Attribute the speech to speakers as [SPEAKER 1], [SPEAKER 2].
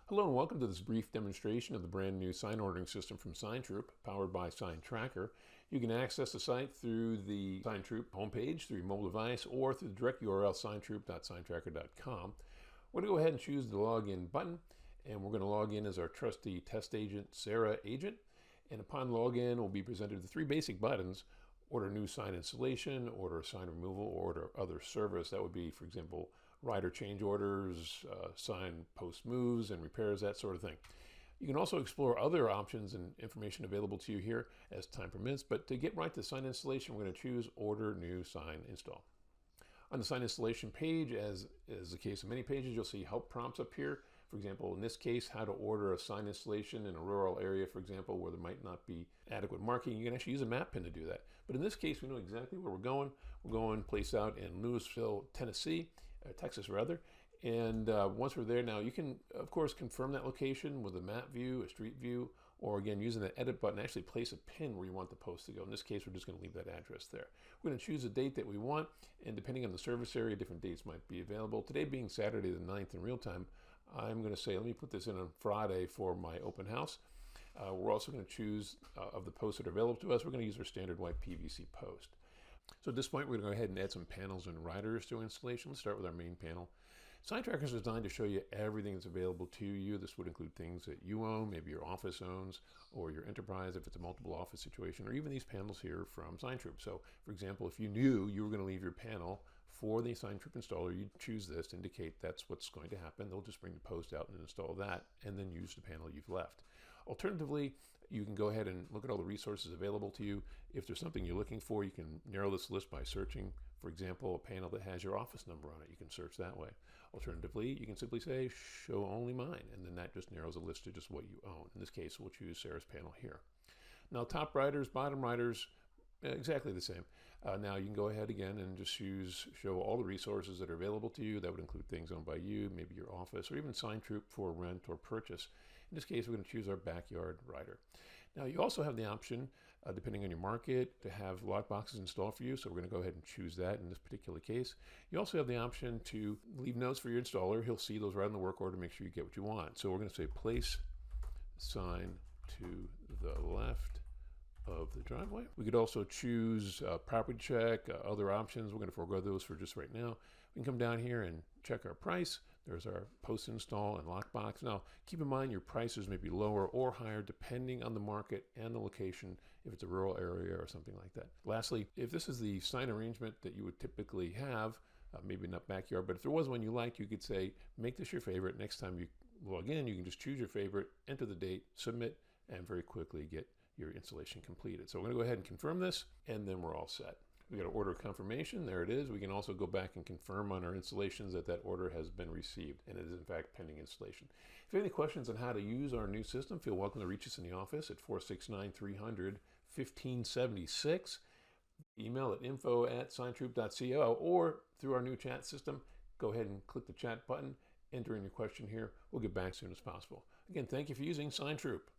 [SPEAKER 1] Hello and welcome to this brief demonstration of the brand new sign ordering system from Signtroop, powered by SignTraker. You can access the site through the Signtroop homepage, through your mobile device, or through the direct URL signtroop.signtraker.com. We're going to go ahead and choose the login button, and we're going to log in as our trusty test agent, Sarah agent. And upon login, we'll be presented with three basic buttons: order new sign installation, order a sign removal, or order other service. That would be, for example, rider change orders, sign post moves and repairs, that sort of thing. You can also explore other options and information available to you here as time permits, but to get right to sign installation, we're going to choose order new sign install. On the sign installation page, as is the case of many pages, you'll see help prompts up here. For example, in this case, how to order a sign installation in a rural area, for example, where there might not be adequate marking. You can actually use a map pin to do that. But in this case, we know exactly where we're going. We're going place out in Louisville, Tennessee, Texas rather. And once we're there now, you can, of course, confirm that location with a map view, a street view, or again, using the edit button, actually place a pin where you want the post to go. In this case, we're just going to leave that address there. We're going to choose a date that we want, and depending on the service area, different dates might be available. Today being Saturday the 9th in real time, I'm going to say, let me put this in on Friday for my open house. We're also going to choose of the posts that are available to us. We're going to use our standard white PVC post. So at this point, we're going to go ahead and add some panels and riders to installation. Let's start with our main panel. SignTraker is designed to show you everything that's available to you. This would include things that you own, maybe your office owns, or your enterprise if it's a multiple office situation, or even these panels here from Signtroop. So, for example, if you knew you were going to leave your panel for the Signtroop installer, you'd choose this to indicate that's what's going to happen. They'll just bring the post out and install that, and then use the panel you've left. Alternatively, you can go ahead and look at all the resources available to you. If there's something you're looking for, you can narrow this list by searching, for example, a panel that has your office number on it. You can search that way. Alternatively, you can simply say, show only mine, and then that just narrows the list to just what you own. In this case, we'll choose Sarah's panel here. Now, top riders, bottom riders, exactly the same. Now you can go ahead again and just show all the resources that are available to you. That would include things owned by you, maybe your office, or even Signtroop for rent or purchase. In this case, we're going to choose our backyard rider. Now you also have the option, depending on your market, to have lock boxes installed for you. So we're going to go ahead and choose that in this particular case. You also have the option to leave notes for your installer. He'll see those right in the work order, make sure you get what you want. So we're going to say place sign to the left of the driveway. We could also choose property check, other options. We're going to forego those for just right now. We can come down here and check our price. There's our post install and lockbox. Now, keep in mind your prices may be lower or higher depending on the market and the location, if it's a rural area or something like that. Lastly, if this is the sign arrangement that you would typically have, maybe not backyard, but if there was one you liked, you could say, make this your favorite. Next time you log in, you can just choose your favorite, enter the date, submit, and very quickly get your installation completed. So we're going to go ahead and confirm this, and then we're all set. We got to order confirmation. There it is. We can also go back and confirm on our installations that that order has been received and it is in fact pending installation. If you have any questions on how to use our new system, feel welcome to reach us in the office at 469-300-1576. Email at info@signtroop.co, or through our new chat system. Go ahead and click the chat button, enter in your question here. We'll get back as soon as possible. Again, thank you for using Signtroop.